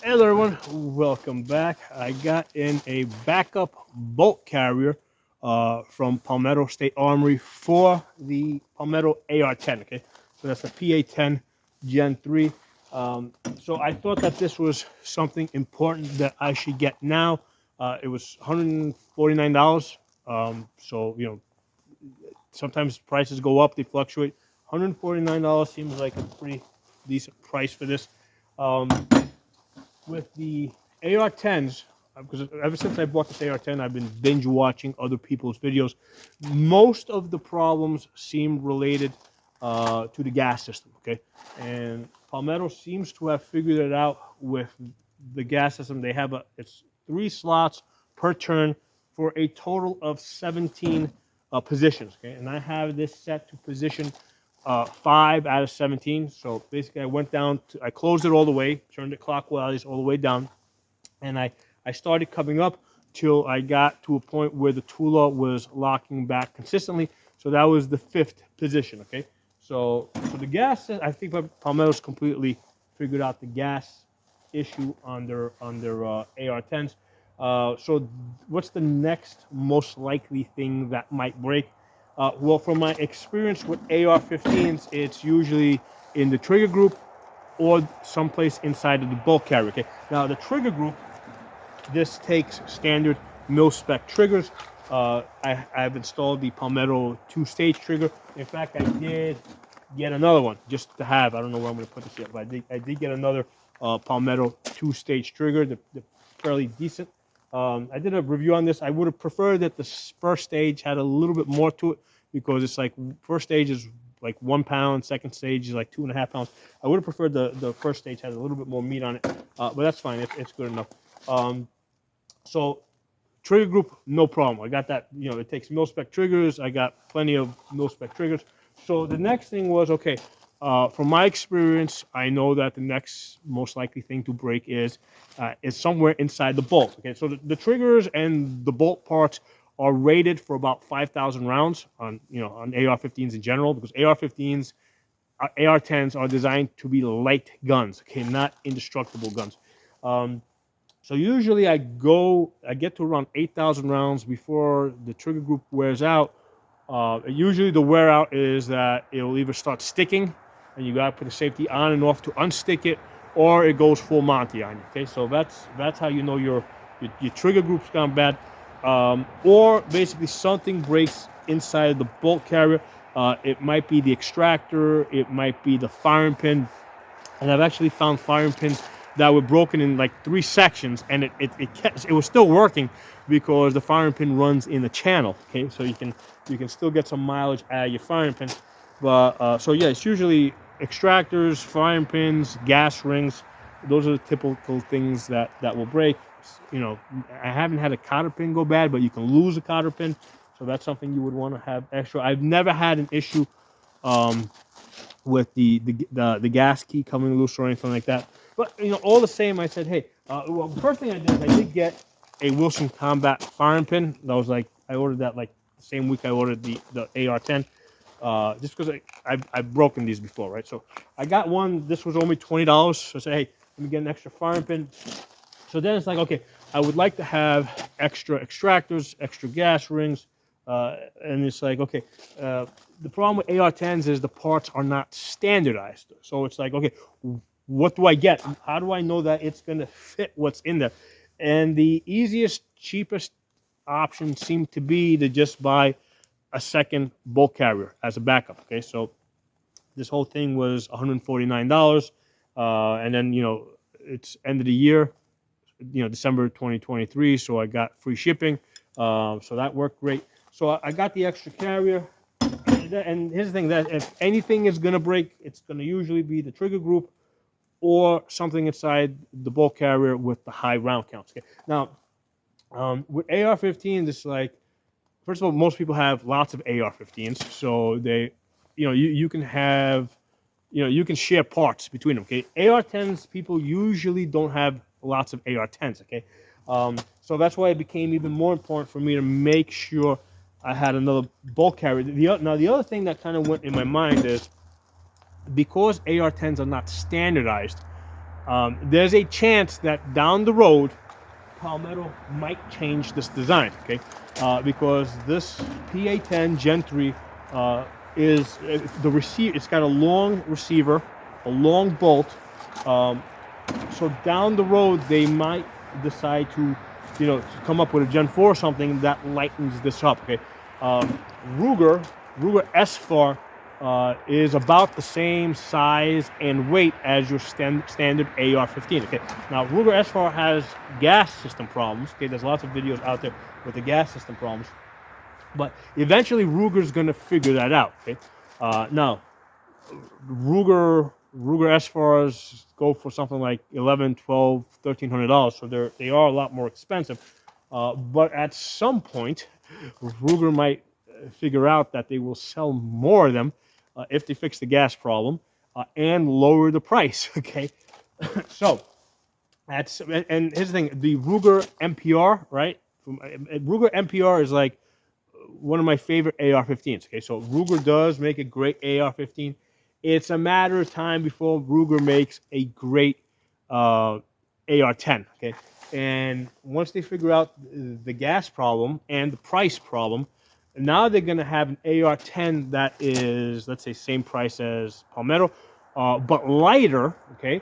Hello everyone, welcome back. I got in a backup bolt carrier from Palmetto State Armory for the Palmetto AR-10, okay? So that's the PA-10 Gen 3. So I thought that this was something important that I should get now. It was $149. Sometimes prices go up, they fluctuate. $149 seems like a pretty decent price for this. Um, with the AR-10s, because ever since I bought this AR-10, I've been binge watching other people's videos. Most of the problems seem related to the gas system, okay? And Palmetto seems to have figured it out with the gas system. They have it's 3 slots per turn for a total of 17 positions, okay? And I have this set to position 5 out of 17. So basically, I closed it all the way, turned it clockwise all the way down, and I started coming up till I got to a point where the Tula was locking back consistently. So that was the 5th position. Okay, so the gas, I think Palmetto's completely figured out the gas issue on their AR-10s. So what's the next most likely thing that might break? Well, from my experience with AR-15s, it's usually in the trigger group or someplace inside of the bolt carrier. Okay. Now the trigger group, this takes standard mil-spec triggers. I've installed the Palmetto 2-stage trigger. In fact, I did get another one just to have. I don't know where I'm going to put this yet, but I did get another Palmetto 2-stage trigger. They're fairly decent. I did a review on this. I would have preferred that the first stage had a little bit more to it because it's like first stage is like 1 pound, second stage is like 2.5 pounds. I would have preferred the first stage had a little bit more meat on it, but that's fine. It's good enough. So trigger group, no problem. I got that. It takes mil-spec triggers. I got plenty of mil-spec triggers. So the next thing was, okay, from my experience, I know that the next most likely thing to break is somewhere inside the bolt. Okay, so the triggers and the bolt parts are rated for about 5,000 rounds on AR-15s in general, because AR-15s, AR-10s are designed to be light guns, okay, not indestructible guns. So usually I get to around 8,000 rounds before the trigger group wears out. Usually the wear out is that it'll either start sticking and you gotta put the safety on and off to unstick it, or it goes full Monty on you. Okay, so that's how you know your trigger group's gone bad, or basically something breaks inside the bolt carrier. It might be the extractor, it might be the firing pin, and I've actually found firing pins that were broken in like 3 sections, and it was still working because the firing pin runs in the channel. Okay, so you can still get some mileage out of your firing pin. But so yeah, it's usually extractors, firing pins, gas rings. Those are the typical things that will break. I haven't had a cotter pin go bad, but you can lose a cotter pin, so that's something you would want to have extra. I've never had an issue with the gas key coming loose or anything like that. But all the same, I said, hey, well, the first thing I did is I did get a Wilson Combat firing pin. That was like I ordered that like the same week I ordered the AR-10, just because I've broken these before, right? So I got one. This was only $20. So I said, hey, let me get an extra firing pin. So then it's like, okay, I would like to have extra extractors, extra gas rings, and it's like, okay, the problem with AR-10s is the parts are not standardized. So it's like, okay, what do I get? How do I know that it's going to fit what's in there? And the easiest, cheapest option seemed to be to just buy a second bolt carrier as a backup. Okay, so this whole thing was $149, and then it's end of the year, December 2023. So I got free shipping, so that worked great. So I got the extra carrier, and here's the thing: that if anything is going to break, it's going to usually be the trigger group or something inside the bolt carrier with the high round counts. Okay? Now, with AR-15s, it's like, first of all, most people have lots of AR-15s, so they, you can have, you can share parts between them. Okay, AR-10s, people usually don't have lots of AR-10s. Okay, so that's why it became even more important for me to make sure I had another bolt carrier. Now, the other thing that kind of went in my mind is, because AR-10s are not standardized, There's a chance that down the road, Palmetto might change this design, okay? Because this PA-10 Gen 3 is the receiver. It's got a long receiver, a long bolt. So down the road, they might decide to, to come up with a Gen 4 or something that lightens this up, okay? Ruger S4 is about the same size and weight as your standard AR-15. Okay, now Ruger S4 has gas system problems. Okay, there's lots of videos out there with the gas system problems, but eventually Ruger's going to figure that out. Okay, now Ruger S4s go for something like $1,100, $1,200, $1,300, so they are a lot more expensive. But at some point, Ruger might figure out that they will sell more of them if they fix the gas problem and lower the price. Okay, so and here's the thing: the Ruger MPR, right? Ruger MPR is like one of my favorite AR-15s. Okay, so Ruger does make a great AR-15. It's a matter of time before Ruger makes a great AR-10. Okay, and once they figure out the gas problem and the price problem, now they're going to have an AR-10 that is, let's say, same price as Palmetto, but lighter. Okay,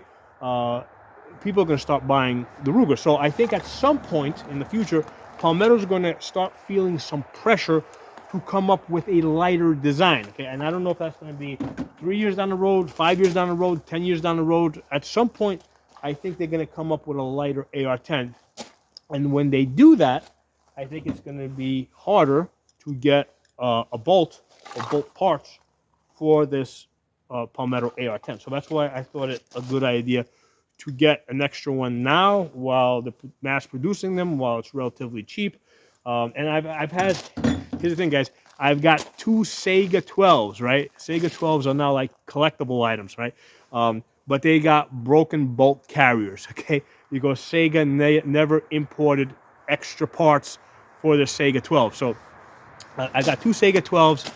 people are going to start buying the Ruger. So I think at some point in the future, Palmetto is going to start feeling some pressure to come up with a lighter design. Okay, and I don't know if that's going to be 3 years down the road, 5 years down the road, 10 years down the road. At some point, I think they're going to come up with a lighter AR-10. And when they do that, I think it's going to be harder to get a bolt or bolt parts for this Palmetto AR-10. So that's why I thought it a good idea to get an extra one now while they're mass producing them, while it's relatively cheap. And I've had, here's the thing, guys, I've got two Sega 12s, right? Sega 12s are now like collectible items, right? But they got broken bolt carriers, okay? Because Sega never imported extra parts for the Sega 12. So I got two Sega 12s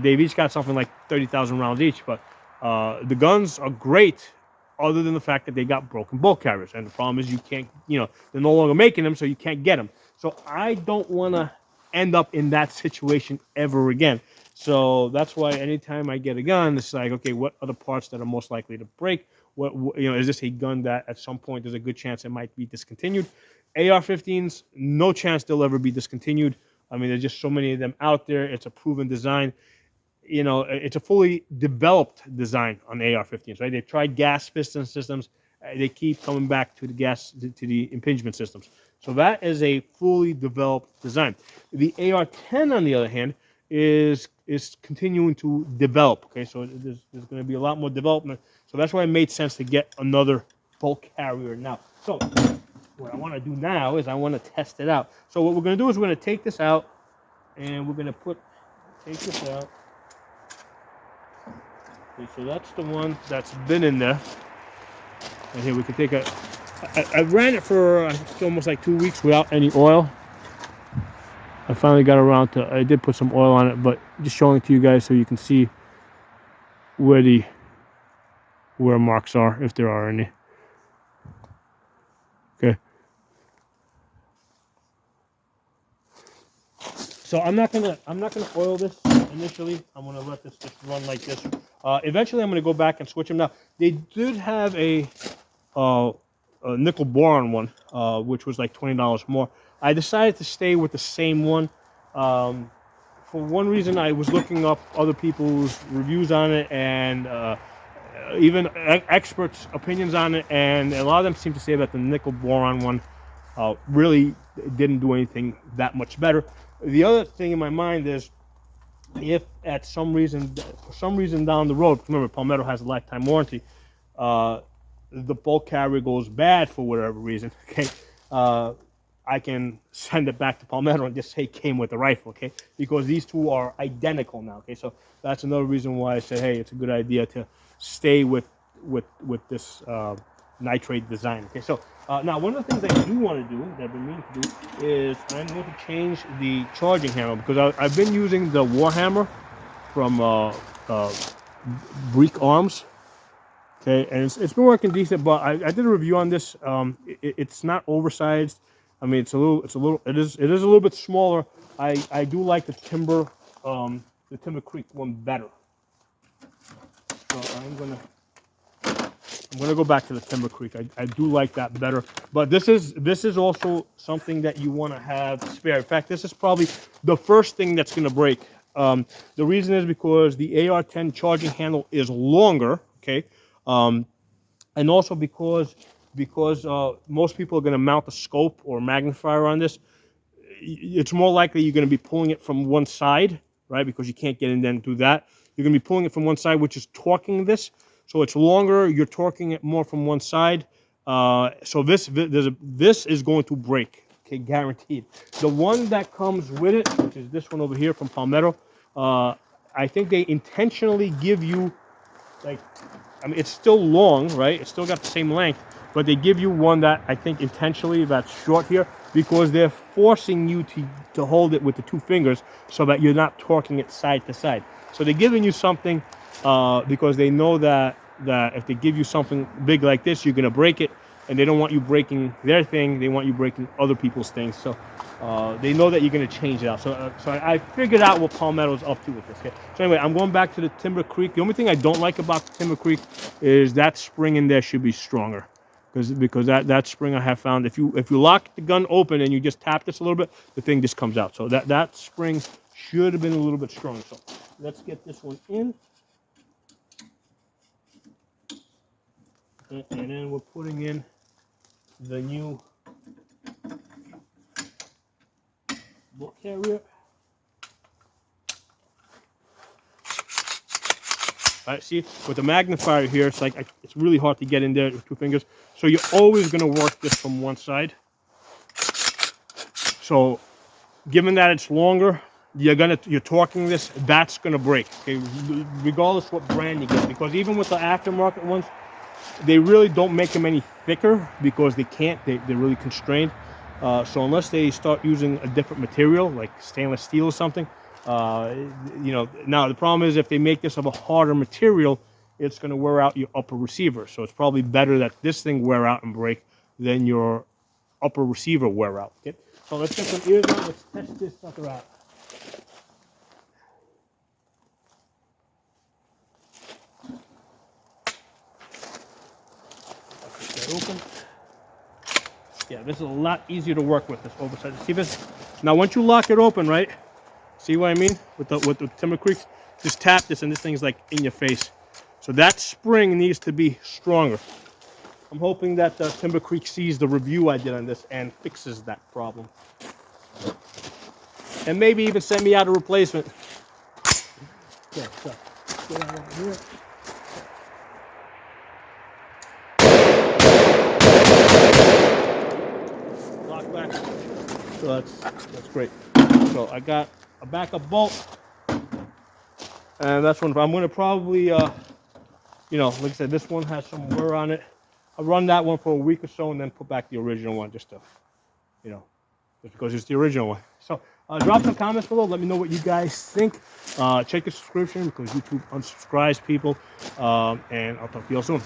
they've each got something like 30,000 rounds each, but the guns are great other than the fact that they got broken bolt carriers. And the problem is you can't, they're no longer making them, so you can't get them. So I don't want to end up in that situation ever again. So that's why anytime I get a gun, it's like, okay, what are the parts that are most likely to break? What is this a gun that at some point there's a good chance it might be discontinued? AR-15s, no chance they'll ever be discontinued. I mean, there's just so many of them out there. It's a proven design. It's a fully developed design on AR-15s, right? They've tried gas piston systems. They keep coming back to the impingement systems. So that is a fully developed design. The AR-10, on the other hand, is continuing to develop. Okay, so there's going to be a lot more development. So that's why it made sense to get another bolt carrier now. So what I want to do now is I want to test it out. So what we're going to do is we're going to take this out, and we're going to take this out. Okay, so that's the one that's been in there. And here we can take I ran it for almost like 2 weeks without any oil. I finally got around to, I did put some oil on it, but just showing it to you guys so you can see where marks are, if there are any. Okay. So I'm not gonna oil this initially. I'm gonna let this just run like this. Eventually, I'm gonna go back and switch them. Now they did have a nickel boron one, which was like $20 more. I decided to stay with the same one. For one reason, I was looking up other people's reviews on it and even experts' opinions on it, and a lot of them seem to say that the nickel boron one really didn't do anything that much better. The other thing in my mind is, if for some reason down the road, remember Palmetto has a lifetime warranty, the bolt carrier goes bad for whatever reason, okay, I can send it back to Palmetto and just say it came with the rifle, okay, because these two are identical now, okay. So that's another reason why I said, hey, it's a good idea to stay with this nitrate design, okay. So now one of the things I do want to do, that I've been meaning to do, is I'm going to change the charging hammer, because I've been using the Warhammer from Break Arms. Okay, and it's been working decent, but I did a review on this. It's not oversized. I mean, it is a little bit smaller. I do like the Timber Creek one better. So I'm gonna go back to the Timber Creek. I do like that better. But this is also something that you want to have spare. In fact, this is probably the first thing that's gonna break. The reason is because the AR-10 charging handle is longer. Okay. And also because most people are going to mount a scope or magnifier on this, it's more likely you're going to be pulling it from one side, right? Because you can't get in there and do that. You're going to be pulling it from one side, which is torquing this. So it's longer. You're torquing it more from one side. So this is going to break. Okay, guaranteed. The one that comes with it, which is this one over here from Palmetto, I think they intentionally give you, like, I mean, it's still long, right? It's still got the same length, but they give you one that I think intentionally that's short here because they're forcing you to hold it with the 2 fingers so that you're not torquing it side to side. So they're giving you something because they know that if they give you something big like this, you're going to break it, and they don't want you breaking their thing. They want you breaking other people's things. So they know that you're going to change it out. So I figured out what Palmetto's up to with this. Okay? So anyway, I'm going back to the Timber Creek. The only thing I don't like about the Timber Creek is that spring in there should be stronger. Because that spring I have found, if you lock the gun open and you just tap this a little bit, the thing just comes out. So that spring should have been a little bit stronger. So let's get this one in. And then we're putting in the new bolt carrier. All right, see, with the magnifier here, it's like it's really hard to get in there with 2 fingers. So you're always going to work this from one side. So, given that it's longer, you're torquing this. That's gonna break. Okay, regardless what brand you get, because even with the aftermarket ones, they really don't make them any thicker because they can't. They're really constrained. So unless they start using a different material like stainless steel or something, Now the problem is if they make this of a harder material, it's going to wear out your upper receiver. So it's probably better that this thing wear out and break than your upper receiver wear out. Okay, so let's get some ears on. Let's test this sucker out. Open. Yeah, this is a lot easier to work with, this oversized. See this? Now once you lock it open, right? See what I mean? With the Timber Creeks, just tap this and this thing's like in your face. So that spring needs to be stronger. I'm hoping that Timber Creek sees the review I did on this and fixes that problem. And maybe even send me out a replacement. Okay, so get out of here. Back. So that's great. So I got a backup bolt, and that's one. I'm going to probably, like I said, this one has some wear on it. I'll run that one for a week or so, and then put back the original one, just because it's the original one. So drop some comments below. Let me know what you guys think. Check the subscription because YouTube unsubscribes people, and I'll talk to you all soon.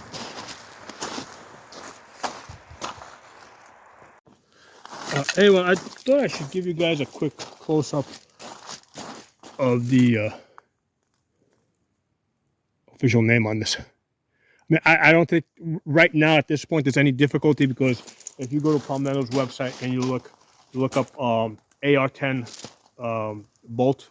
Anyway, I thought I should give you guys a quick close-up of the official name on this. I mean, I don't think right now at this point there's any difficulty, because if you go to Palmetto's website and you look up AR-10 bolt,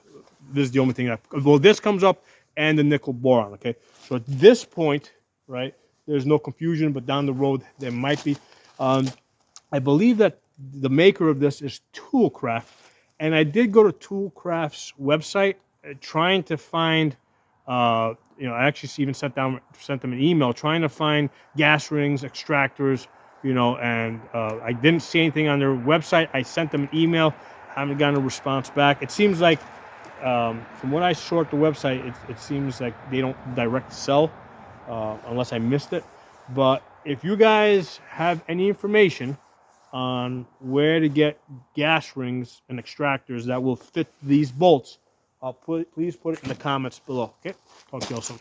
this is the only thing this comes up, and the nickel boron. Okay, so at this point, right, there's no confusion, but down the road there might be. I believe that the maker of this is Toolcraft, and I did go to Toolcraft's website trying to find, I actually even sent them an email trying to find gas rings, extractors, and I didn't see anything on their website. I sent them an email, haven't gotten a response back. It seems like, from what I saw at the website, it seems like they don't direct sell, unless I missed it. But if you guys have any information on where to get gas rings and extractors that will fit these bolts, please put it in the comments below. Okay, talk to you all soon.